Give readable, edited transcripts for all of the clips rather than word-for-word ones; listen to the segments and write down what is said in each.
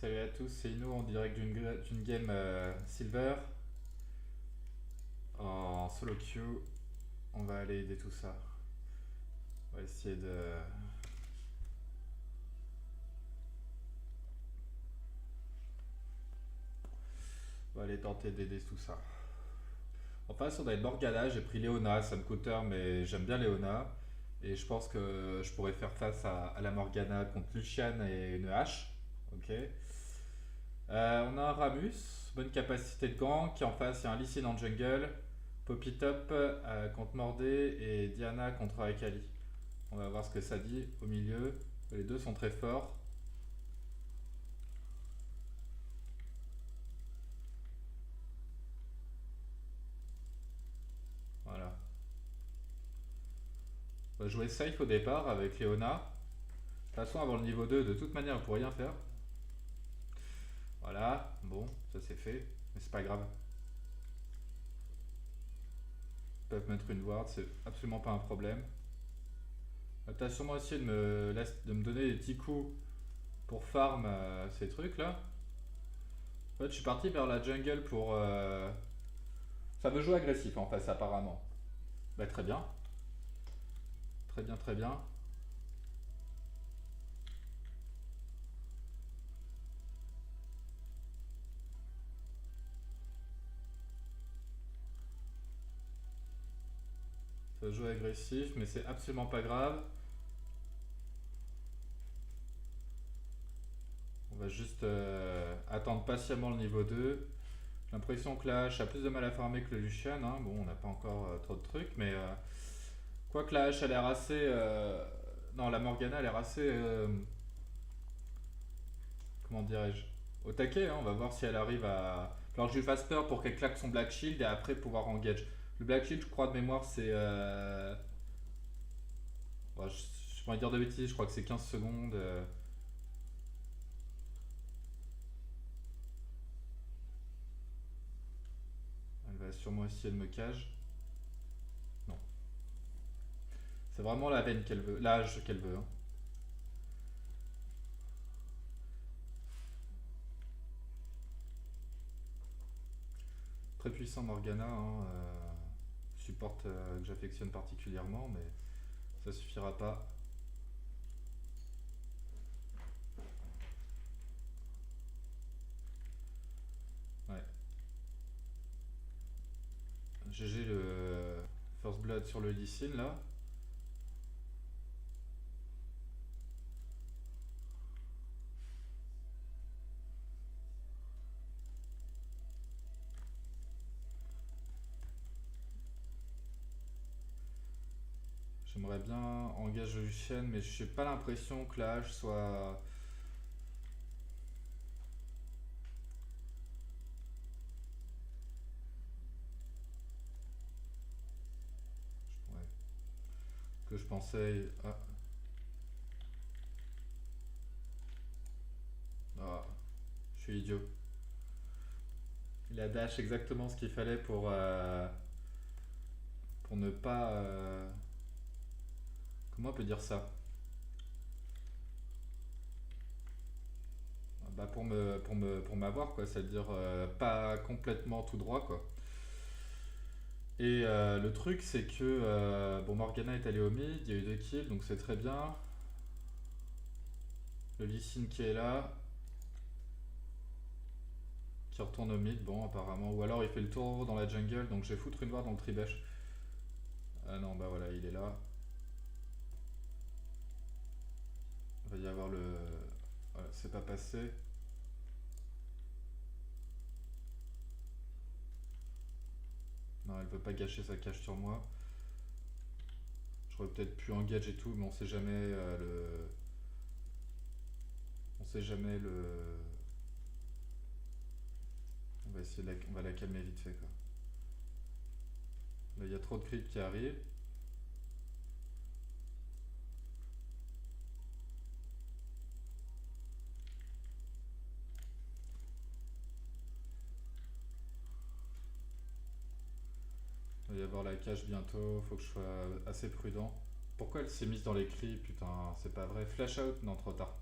Salut à tous, c'est Ino en direct d'une game Silver en solo queue. On va aller aider tout ça. On va essayer de. On va aller tenter d'aider tout ça. En face, on a une Morgana, j'ai pris Léona, ça me coûte cher, mais j'aime bien Léona. Et je pense que je pourrais faire face à la Morgana contre Lucian et une hache. Ok. On a un Ramus, bonne capacité de gank. En face, il y a un Lee Sin en jungle. Poppy Top contre Mordé et Diana contre Akali. On va voir ce que ça dit au milieu. Les deux sont très forts. Voilà. On va jouer safe au départ avec Léona. De toute façon, avant le niveau 2, de toute manière, on pourrait rien faire. Voilà, bon, ça c'est fait. Mais c'est pas grave. Ils peuvent mettre une ward, c'est absolument pas un problème. T'as sûrement essayé de me donner des petits coups pour farm ces trucs là. En fait, je suis parti vers la jungle pour. Ça veut jouer agressif en face, apparemment. Bah, très bien. Très bien, très bien. Ça joue agressif, mais c'est absolument pas grave. On va juste attendre patiemment le niveau 2. J'ai l'impression que la hache a plus de mal à farmer que le Lucian. Hein. Bon, on n'a pas encore trop de trucs, mais quoique la hache a l'air assez. Non, la Morgana a l'air assez. Comment dirais-je, au taquet. Hein. On va voir si elle arrive à. Alors que je lui fasse peur pour qu'elle claque son Black Shield et après pouvoir engage. Le Black Shield, je crois de mémoire, c'est. Bon, je vais dire de bêtises, je crois que c'est 15 secondes. Elle va sûrement essayer de me cage. Non. C'est vraiment la veine qu'elle veut, l'âge qu'elle veut. Hein. Très puissant Morgana, hein, support que j'affectionne particulièrement, mais ça suffira pas. Ouais. GG le First Blood sur le Lee Sin là. J'aimerais bien engager Lucian, mais je n'ai pas l'impression que la hache soit. Ouais. Que je pensais. Ah. Ah. Je suis idiot. Il a dash exactement ce qu'il fallait pour ne pas. Comment on peut dire ça? Bah pour m'avoir quoi, c'est-à-dire pas complètement tout droit quoi. Et le truc c'est que bon Morgana est allé au mid, il y a eu 2 kills donc c'est très bien. Le Lee Sin qui est là, qui retourne au mid, bon apparemment, ou alors il fait le tour dans la jungle donc je vais foutre une ward dans le tribush. Ah non bah voilà il est là. Il va y avoir le. Voilà, c'est pas passé. Non elle veut pas gâcher sa cache sur moi. J'aurais peut-être pu engage et tout mais on sait jamais le. On sait jamais le. On va essayer on va la calmer vite fait quoi. Là il y a trop de creeps qui arrivent. Il va y avoir la cache bientôt, faut que je sois assez prudent. Pourquoi elle s'est mise dans les cris? Putain, c'est pas vrai. Flash out? Non, trop tard.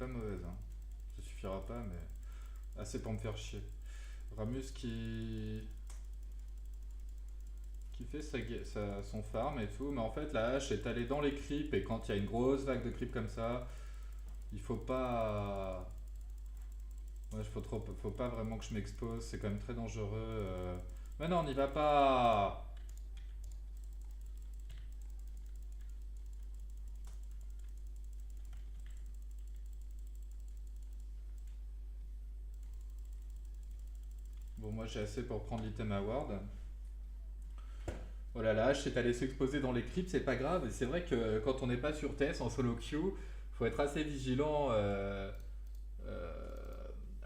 pas mauvaise, hein. Ça suffira pas, mais assez pour me faire chier. Ramus qui fait son farm et tout, mais en fait la hache est allée dans les creeps et quand il y a une grosse vague de creeps comme ça, il faut pas. Ouais, faut pas vraiment que je m'expose, c'est quand même très dangereux. Mais non, n'y va pas! Bon, moi j'ai assez pour prendre l'item award. Voilà, la hache est allée s'exposer dans les creeps, c'est pas grave. Et c'est vrai que quand on n'est pas sur TS en solo queue, faut être assez vigilant euh,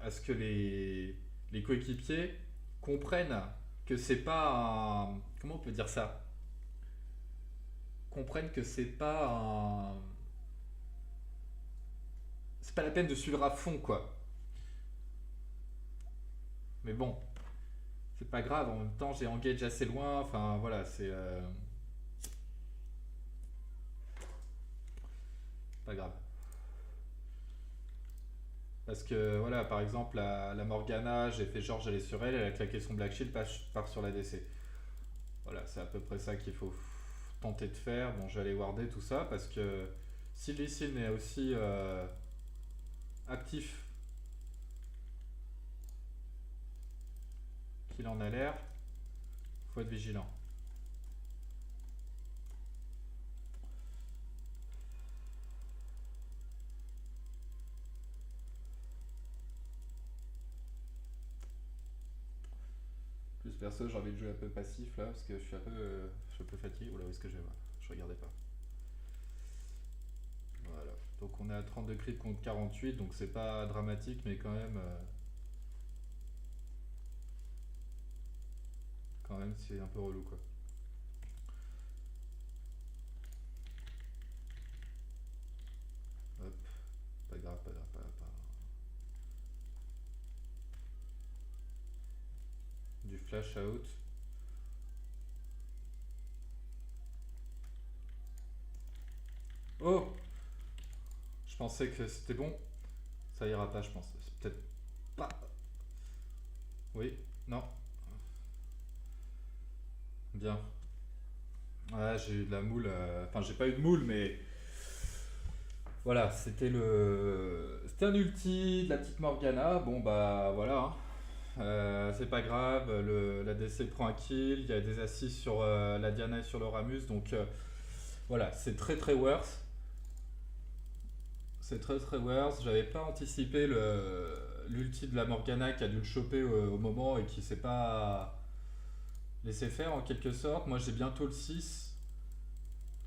à ce que les coéquipiers comprennent que c'est pas un. Comment on peut dire ça? Comprennent que c'est pas un. C'est pas la peine de suivre à fond, quoi. Mais bon, c'est pas grave, en même temps j'ai engage assez loin, enfin voilà, c'est pas grave. Parce que voilà, par exemple, la Morgana, j'ai fait genre j'allais sur elle, elle a claqué son Black Shield, part sur la DC. Voilà, c'est à peu près ça qu'il faut tenter de faire. Bon, je vais aller warder tout ça parce que si Lee Sin est aussi actif qu'il en a l'air, faut être vigilant. Plus perso, j'ai envie de jouer un peu passif là parce que je suis un peu fatigué. Oula, où est-ce que je vais voir? Je regardais pas. Voilà. Donc on est à 32 creeps contre 48, donc c'est pas dramatique, mais quand même c'est un peu relou quoi. Hop, pas grave, pas grave, pas grave. Du flash out. Oh, je pensais que c'était bon. Ça ira pas, je pense. C'est peut-être pas. Oui, non, bien. Ouais, j'ai eu de la moule. Enfin, j'ai pas eu de moule, mais voilà, c'était un ulti de la petite Morgana. Bon, bah voilà, hein. C'est pas grave, la DC prend un kill, il y a des assists sur la Diana et sur le Ramus, donc voilà, c'est très très worth. C'est très très worth. J'avais pas anticipé l'ulti de la Morgana qui a dû le choper au moment et qui s'est pas laissé faire en quelque sorte. Moi j'ai bientôt le 6.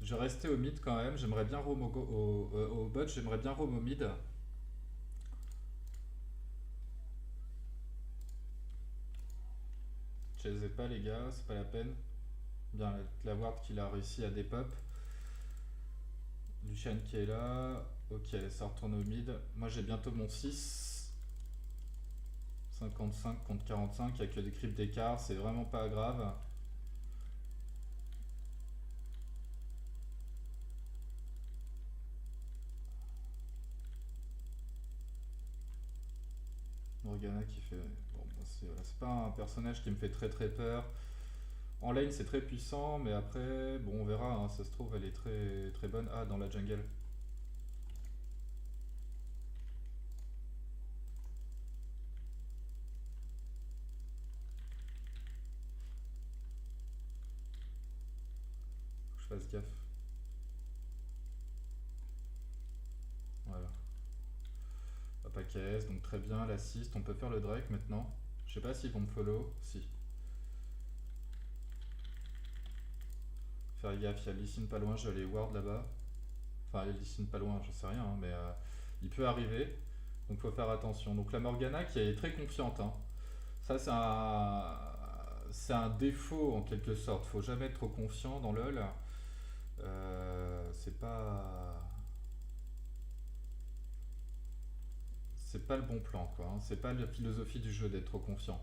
Je vais rester au mid quand même. J'aimerais bien roam au bot, j'aimerais bien roam au mid. Je les ai pas les gars, c'est pas la peine. Bien, la ward qu'il a réussi à dépop. Lucian qui est là. Ok, ça retourne au mid. Moi j'ai bientôt mon 6. 55 contre 45, il n'y a que des creeps d'écart, c'est vraiment pas grave. Morgana qui fait. Bon, c'est pas un personnage qui me fait très très peur. En lane c'est très puissant, mais après, bon on verra, hein, ça se trouve elle est très très bonne. Ah, dans la jungle. Faut que je fasse gaffe. Voilà. Pas KS, donc très bien, l'assist. On peut faire le Drake maintenant. Je sais pas s'ils vont me follow. Si. Faire gaffe, il y a Lee Sin pas loin, je vais aller ward là-bas. Enfin, Lee Sin pas loin, j'en sais rien, hein, mais il peut arriver. Donc faut faire attention. Donc la Morgana qui est très confiante, hein. Ça c'est un défaut en quelque sorte. Faut jamais être trop confiant dans LoL. C'est pas le bon plan quoi, hein. C'est pas la philosophie du jeu d'être trop confiant.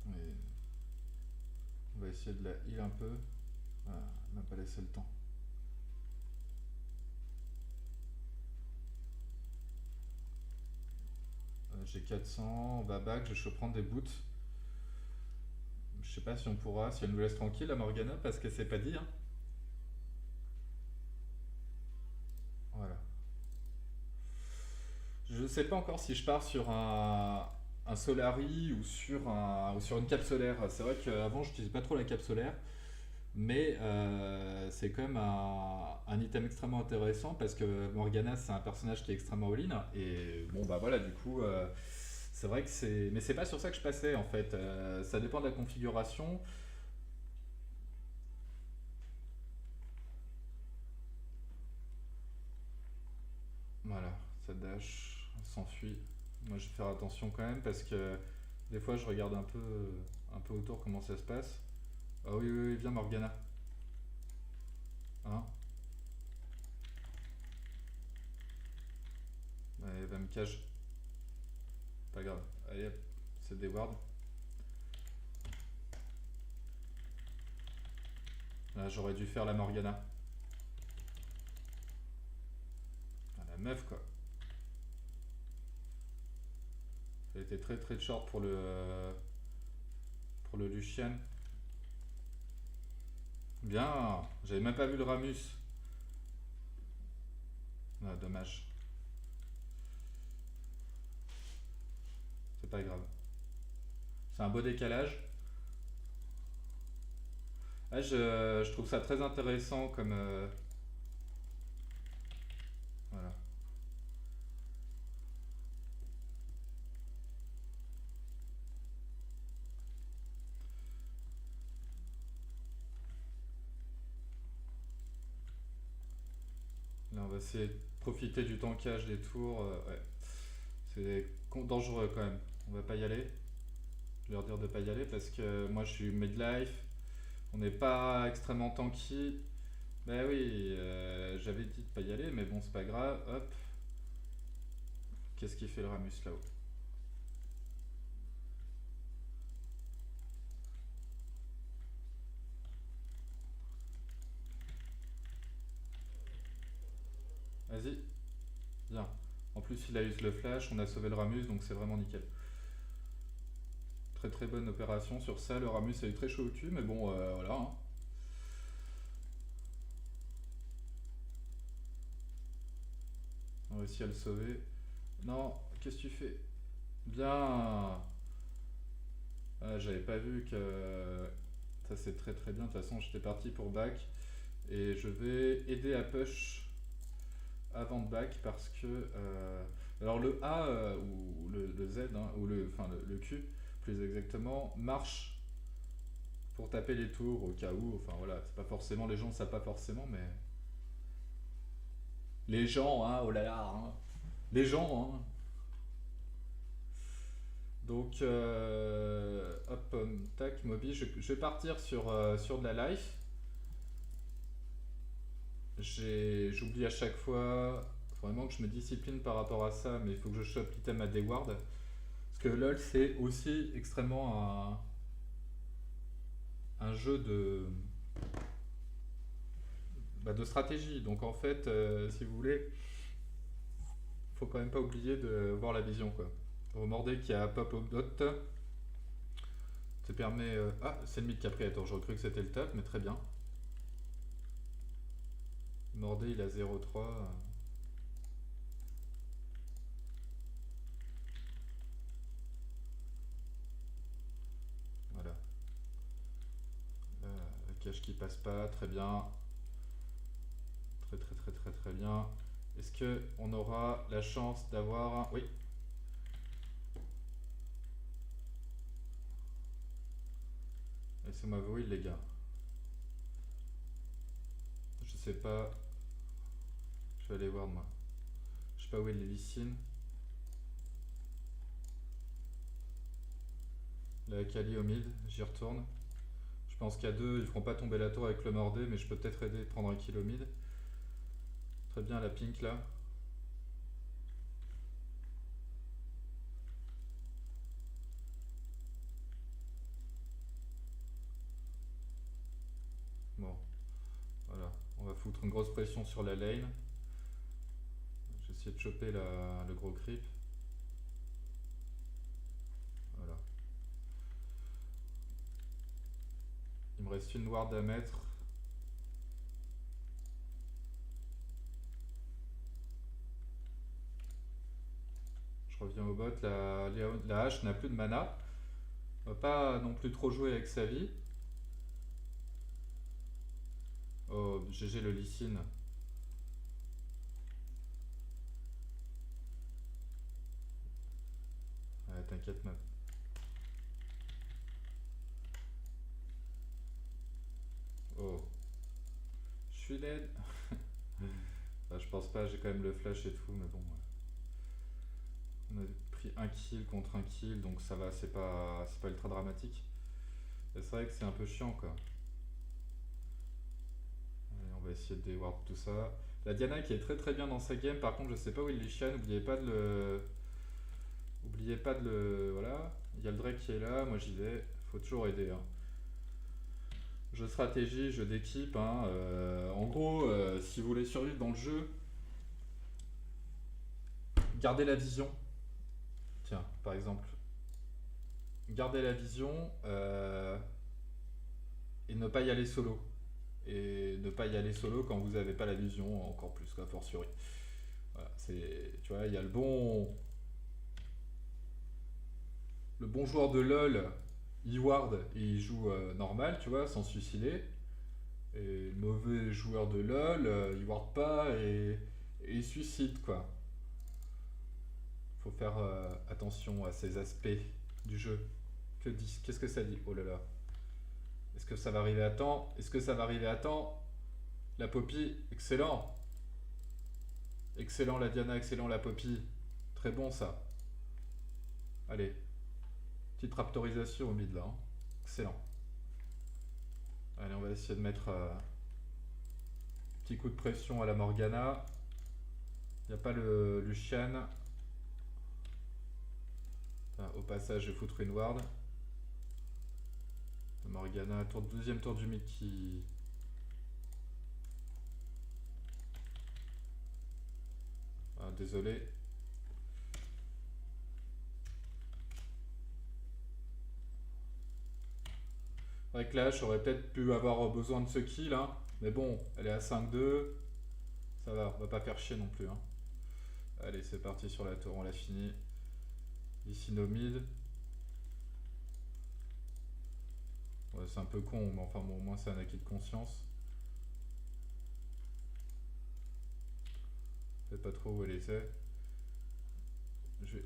Mais peu. Voilà, on n'a pas laissé le temps. J'ai 400, on va back, je vais prendre des boots. Je sais pas si on pourra, si elle nous laisse tranquille la Morgana, parce que c'est pas dit, hein. Voilà. Je sais pas encore si je pars sur un Solari ou sur une cape solaire. C'est vrai qu'avant j'utilisais pas trop la cape solaire, mais c'est quand même un item extrêmement intéressant parce que Morgana c'est un personnage qui est extrêmement all-in et bon bah voilà du coup c'est vrai que c'est mais c'est pas sur ça que je passais en fait. Ça dépend de la configuration. Voilà, ça dash, s'enfuit. Moi je vais faire attention quand même parce que des fois je regarde un peu autour comment ça se passe. Ah oui, oui, oui, viens Morgana. Hein. Elle va me cage. Pas grave. Allez hop, c'est des wards. Là j'aurais dû faire la Morgana. Ah, la meuf quoi. Elle était très très short pour le Lucian. Bien, j'avais même pas vu le Ramus. Ah, dommage. C'est pas grave. C'est un beau décalage. Ah, je trouve ça très intéressant comme... voilà. Là, on va essayer de profiter du tankage des tours. Ouais. C'est dangereux quand même. On va pas y aller. Je vais leur dire de pas y aller parce que moi je suis midlife. On n'est pas extrêmement tanky. Bah oui, j'avais dit de pas y aller, mais bon, c'est pas grave. Hop. Qu'est-ce qu'il fait le Ramus là-haut? Vas-y, viens. En plus, il a eu le flash, on a sauvé le Ramus, donc c'est vraiment nickel. Très très bonne opération sur ça. Le Ramus a eu très chaud au cul, mais bon, voilà. Hein. On a réussi à le sauver. Non, qu'est-ce que tu fais? Bien. Ah, j'avais pas vu que... Ça c'est très très bien. De toute façon, j'étais parti pour back. Et je vais aider à push avant de back parce que... alors le A ou le Z, hein, ou enfin, le Q plus exactement, marche pour taper les tours au cas où. Enfin voilà, c'est pas forcément... Les gens ne savent pas forcément, mais... Les gens, hein, oh là là, hein. Les gens, hein. Donc, hop, tac, Moby, je vais partir sur de la life. J'oublie à chaque fois, faut vraiment que je me discipline par rapport à ça, mais il faut que je chope l'item à Dayward. Parce que LoL, c'est aussi extrêmement un jeu de stratégie. Donc en fait, si vous voulez, faut quand même pas oublier de voir la vision, quoi. Remordez qui a pop au dot. Ça permet... Ah, c'est le mid qui a pris. Attends, j'aurais cru que c'était le top, mais très bien. Mordé, il a 0,3. Voilà. La cache qui passe pas, très bien. Très très très très très bien. Est-ce que on aura la chance d'avoir un... Oui. Laissez-moi oui les gars. Je sais pas. Je vais aller voir moi. Je sais pas où est les Lysine. La Kali au mid, j'y retourne. Je pense qu'à deux, ils feront pas tomber la tour avec le mordé, mais je peux peut-être aider à prendre un kill au mid. Très bien la pink là. foutre une grosse pression sur la lane. J'ai essayé de choper le gros creep. Voilà. Il me reste une ward à mettre. Je reviens au bot. La hache n'a plus de mana. On va pas non plus trop jouer avec sa vie. Oh, GG le Lee Sin. Ouais, t'inquiète, meuf. Oh. Je suis dead. Enfin, je pense pas, j'ai quand même le flash et tout, mais bon. Ouais. On a pris un kill contre un kill, donc ça va, c'est pas ultra dramatique. Et c'est vrai que c'est un peu chiant, quoi. Allez, on va essayer de déward tout ça. La Diana qui est très très bien dans sa game, par contre je sais pas où il les chien, n'oubliez pas de le... Oubliez pas de le... Voilà, il y a le Drake qui est là, moi j'y vais, faut toujours aider. Hein. Jeu stratégie, jeu d'équipe, hein. En gros, si vous voulez survivre dans le jeu, gardez la vision. Tiens, par exemple, gardez la vision et ne pas y aller solo. Et ne pas y aller solo quand vous n'avez pas la vision, encore plus, quoi, fortiori. Voilà, tu vois, il y a le bon joueur de LoL, Eward, il joue normal, tu vois, sans se suicider. Et le mauvais joueur de LoL, il ward pas et il suicide, quoi. Faut faire attention à ces aspects du jeu. Qu'est-ce que ça dit? Oh là là. Est-ce que ça va arriver à temps? Est-ce que ça va arriver à temps? La Poppy, excellent. Excellent la Diana, excellent la Poppy. Très bon ça. Allez. Petite raptorisation au mid là. Hein. Excellent. Allez, on va essayer de mettre petit coup de pression à la Morgana. Il n'y a pas le Lucian. Au passage, je vais foutre une ward. Morgana, deuxième tour du mid qui... Ah, désolé. Avec là, j'aurais peut-être pu avoir besoin de ce kill, hein. Mais bon, elle est à 5-2. Ça va, on va pas faire chier non plus. Hein. Allez, c'est parti sur la tour, on l'a fini. Ici, no mid. Ouais, c'est un peu con, mais enfin bon, au moins c'est un acquis de conscience. Je sais pas trop où elle était. Je vais...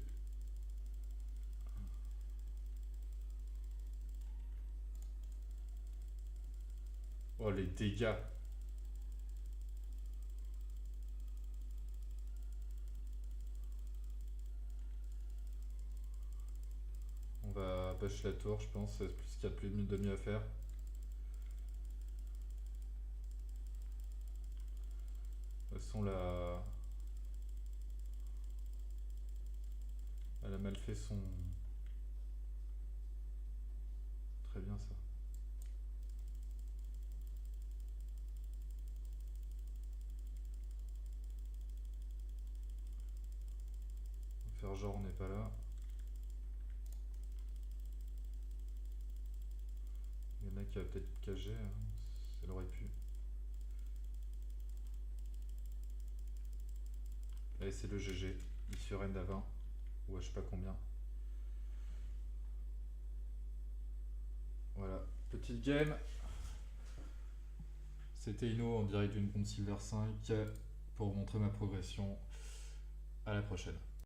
Oh, les dégâts. On va push la tour, je pense. C'est plus qu'il y a plus de mieux à faire. De toute façon, là... Elle a mal fait son... Très bien, ça. On va faire genre on n'est pas là. Il y en a qui a peut-être KG, hein. Elle aurait pu. Allez, c'est le GG. Il sur end à 20. Ou à je sais pas combien. Voilà. Petite game. C'était Ino en direct d'une compte Silver 5 pour vous montrer ma progression. À la prochaine.